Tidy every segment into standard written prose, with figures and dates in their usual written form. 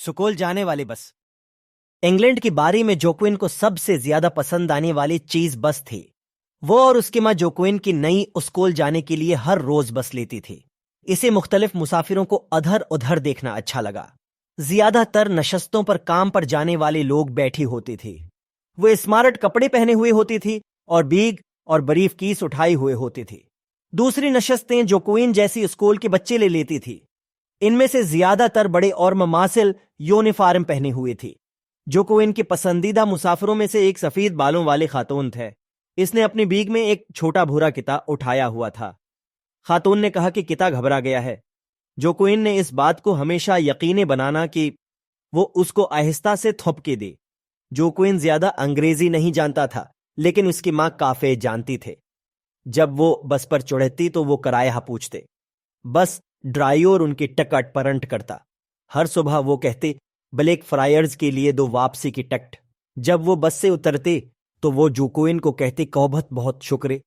School जाने वाली बस। इंग्लैंड की बारी में जोक्विन को सबसे ज्यादा पसंद आने वाली चीज बस थी। वो और उसकी मां जोक्विन की नई स्कूल जाने के लिए हर रोज बस लेती थी। इसे मुख्तलिफ मुसाफिरों को अधर उधर देखना अच्छा लगा। ज्यादातर नशस्तों पर काम पर जाने वाले लोग बैठी होती थी। वो स्मार्ट कपड़े पहने हुए होती थी और बीग और बरीफ कीस उठाई हुए होती थी। दूसरी नशस्तें जोक्विन जैसी स्कूल के बच्चे ले लेती थी। इनमें से ज्यादातर बड़े और ममासिल यूनिफॉर्म पहने हुए थी। जोक्विन के पसंदीदा मुसाफिरों में से एक सफेद बालों वाले खातून थे। इसने अपनी बीग में एक छोटा भूरा किता उठाया हुआ था। खातून ने कहा कि किता घबरा गया है। जोक्विन ने इस बात को हमेशा यकीनी बनाना कि वो उसको आहिस्ता से थपके दे। जोक्विन ज्यादा अंग्रेजी नहीं जानता था, लेकिन उसकी मां काफी जानती थे। जब वो बस पर चढ़ती तो वो किराया पूछते। बस ड्राइवर उनकी टिकट परंट करता। हर सुबह वो कहते, ब्लैक फ्रायर्स के लिए 2 वापसी की टिकट। जब वो बस से उतरते तो वो जोक्विन को कहते, बहुत बहुत शुक्र।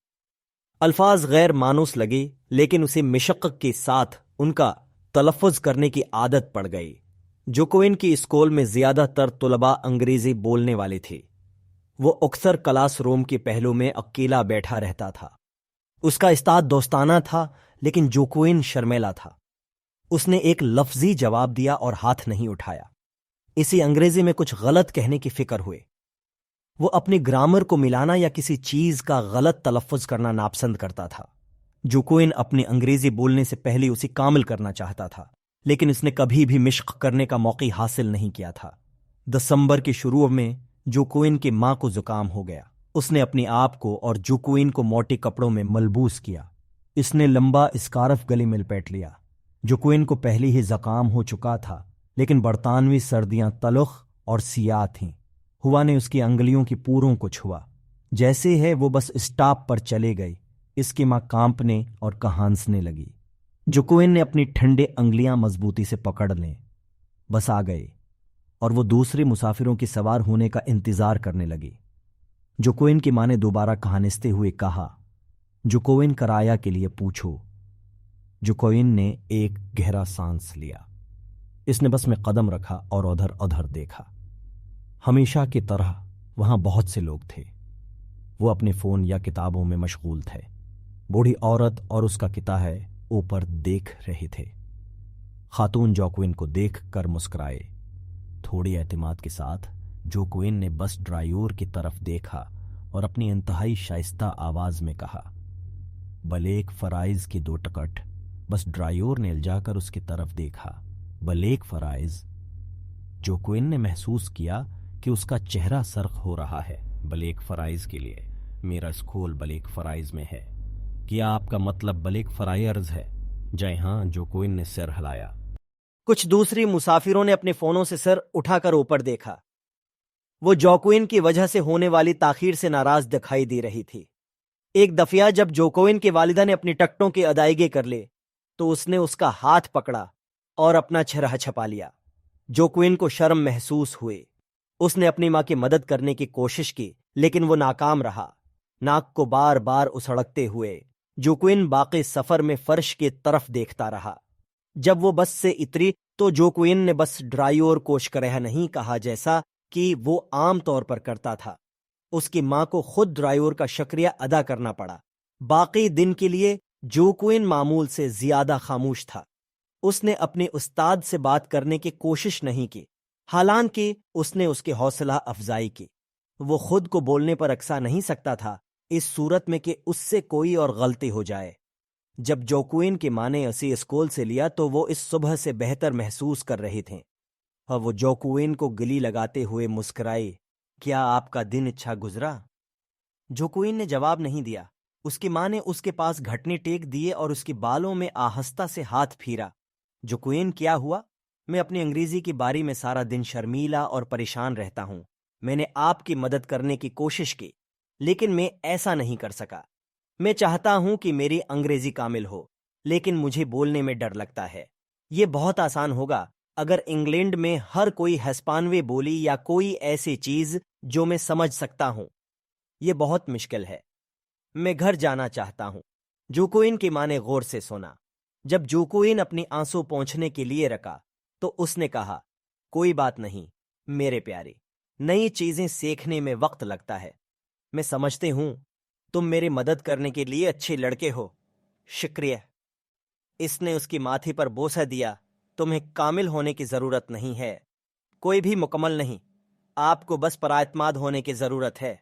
अल्फाज गैर मानूस लगे, लेकिन उसे मशक्कत के साथ उनका तलफ़ुज़ करने की आदत पड़ गई। जोक्विन की स्कूल में ज्यादातर तुलबा अंग्रेजी बोलने वाले थे। वो अक्सर क्लास रूम के पहलू में अकेला बैठा रहता था। उसका उस्ताद दोस्ताना था, लेकिन जोक्विन शर्मेला था। उसने एक लफ्जी जवाब दिया और हाथ नहीं उठाया। इसे अंग्रेजी में कुछ गलत कहने की फिक्र हुए। वो अपनी ग्रामर को मिलाना या किसी चीज का गलत तलफ़ुज़ करना नापसंद करता था। जोक्विन अपनी अंग्रेजी बोलने से पहले उसे कामिल करना चाहता था, लेकिन उसने कभी भी मिश्क करने का मौका हासिल नहीं किया था। दिसंबर के शुरू में जोक्विन की मां को जुकाम हो गया। उसने अपने आप को और जोक्विन को मोटे कपड़ों में मलबूस किया। इसने लंबा स्कार्फ गले में लपेट लिया। जोक्विन को पहले ही जुकाम हो चुका था, लेकिन बरतानवी सर्दियां तलख और सियाह थीं। हुआ ने उसकी अंगुलियों की पूरों को छुआ। जैसे है वो बस स्टॉप पर चले गई, इसकी मां कांपने और कहांसने लगी। जोक्विन ने अपनी ठंडे अंगुलियां मजबूती से पकड़ लें। बस आ गए और वो दूसरे मुसाफिरों के सवार होने का इंतजार करने लगी। जोक्विन की मां ने दोबारा कहानिस्ते हुए कहा, जोक्विन किराया के लिए पूछो। जोक्विन ने एक गहरा सांस लिया। इसने बस में कदम रखा और उधर उधर देखा। हमेशा की तरह वहां बहुत से लोग थे। वो अपने फोन या किताबों में मशगूल थे। बूढ़ी औरत और उसका किता है ऊपर देख रहे थे। खातून जोक्विन को देख कर मुस्कुराए। थोड़ी एतमाद के साथ जोक्विन ने बस ड्राइवर की तरफ देखा और अपनी इंतहाई शाइस्ता आवाज में कहा, ब्लैक फ्राइज की 2 टिकट। बस ड्राइवर ने इल्जाकर उसकी तरफ देखा। Black fries. जोक्विन ने महसूस किया कि उसका चेहरा सर्ख हो रहा है। ब्लैक फ्राइज के लिए? मेरा स्कूल ब्लैक फ्राइज में है। क्या आपका मतलब ब्लैक फ्रायर्स है? जय हां, जोक्विन ने सिर हिलाया। कुछ दूसरी मुसाफिरों ने अपने फोनों से सिर उठाकर ऊपर देखा। वो जोक्विन की वजह से होने वाली ताखीर से नाराज दिखाई दे रही थी। एक दफिया जब जोक्विन की वालिदा ने अपनी टिकटों की अदायगी कर ले, तो उसने उसका हाथ पकड़ा और अपना चेहरा छपा लिया। जोक्विन को शर्म महसूस हुए। उसने अपनी मां की मदद करने की कोशिश की, लेकिन वो नाकाम रहा। नाक को बार बार उछड़कते हुए जोक्विन बाकी सफर में फर्श की तरफ देखता रहा। जब वो बस से उतरी तो जोक्विन ने बस ड्राइवर को शुक्रिया नहीं कहा, जैसा कि वो आम तौर पर करता था। उसकी मां को खुद ड्राइवर का शुक्रिया अदा करना पड़ा। बाकी दिन के लिए जोक्विन मामूल से ज्यादा खामोश था। उसने अपने उस्ताद से बात करने की कोशिश नहीं की, हालांकि उसने उसकी हौसला अफजाई की। वो खुद को बोलने पर अकसा नहीं सकता था, इस सूरत में कि उससे कोई और गलती हो जाए। जब जोक्विन की मां ने उसे स्कूल से लिया तो वो इस सुबह से बेहतर महसूस कर रहे थे। और वो जोक्विन को गले लगाते हुए मुस्कुराए, क्या आपका दिन अच्छा गुजरा? जोक्विन ने जवाब नहीं दिया। उसकी मां ने उसके पास घटने टेक दिए और उसके बालों में आहिस्ता से हाथ फीरा। जोक्विन, क्या हुआ? मैं अपनी अंग्रेजी की बारी में सारा दिन शर्मीला और परेशान रहता हूं। मैंने आपकी मदद करने की कोशिश की, लेकिन मैं ऐसा नहीं कर सका। मैं चाहता हूं कि मेरी अंग्रेजी कामिल हो, लेकिन मुझे बोलने में डर लगता है। ये बहुत आसान होगा अगर इंग्लैंड में हर कोई हिस्पानवी बोली या कोई ऐसी चीज जो मैं समझ सकता हूं। ये बहुत मुश्किल है। मैं घर जाना चाहता हूं। जोक्विन की मां ने गौर से सुना। जब जोक्विन अपनी आंसू पोंछने के लिए रखा तो उसने कहा, कोई बात नहीं मेरे प्यारे, नई चीजें सीखने में वक्त लगता है। मैं समझती हूं तुम मेरी मदद करने के लिए अच्छे लड़के हो। शुक्रिया। इसने उसकी माथे पर बोसा दिया। तुम्हें कामिल होने की जरूरत नहीं है, कोई भी मुकम्मल नहीं, आपको बस पराएतमाद होने की जरूरत है।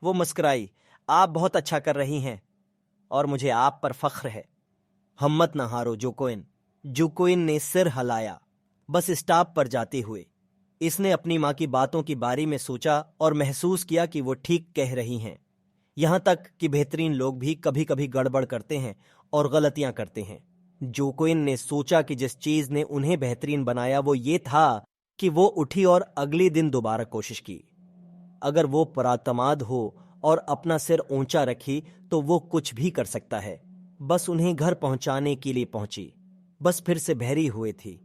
वो मुस्कुराई। आप बहुत अच्छा कर रही हैं और मुझे आप पर फख्र है। हिम्मत न हारो जोकोइन। जोकोइन ने सिर हिलाया, बस स्टॉप पर जाते हुए। इसने अपनी माँ की बातों की बारे में सोचा और महसूस किया कि वो ठीक कह रही हैं। यहां तक कि बेहतरीन लोग भी कभी कभी गड़बड़ करते हैं और गलतियां करते हैं। जोकोइन ने सोचा कि जिस चीज ने उन्हें बेहतरीन बनाया वो ये था कि वो उठी और अगले दिन दोबारा कोशिश की। अगर वो परातमाद हो और अपना सिर ऊंचा रखी तो वो कुछ भी कर सकता है। बस उन्हें घर पहुंचाने के लिए पहुंची। बस फिर से बहरी हुए थी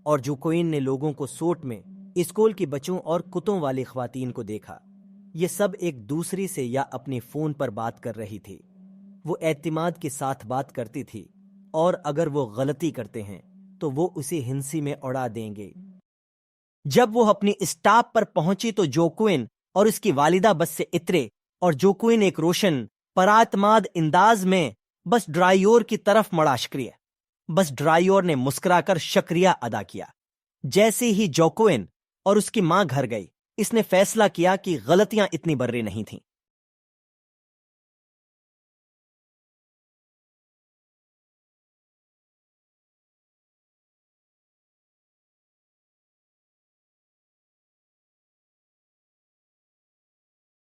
और जोकोइन ने लोगों को सोट में स्कूल की बच्चों और कुत्तों वाली ख्वातीन को देखा। ये सब एक दूसरे से या अपने फोन पर बात कर रही थी। वो एतमाद के साथ बात करती थी और अगर वो गलती करते हैं तो वो उसे हिंसी में उड़ा देंगे। जब वो अपनी स्टॉप पर पहुंची तो जोकोइन और उसकी वालिदा बस से इतरे और जोकोइन एक रोशन परातमाद अंदाज में बस ड्राइयोर की तरफ मुड़ा। शुक्रिया। बस ड्राइयोर ने मुस्कुराकर शुक्रिया अदा किया। जैसे ही जोकोइन और उसकी मां घर गई, इसने फैसला किया कि गलतियां इतनी बर्रे नहीं थीं।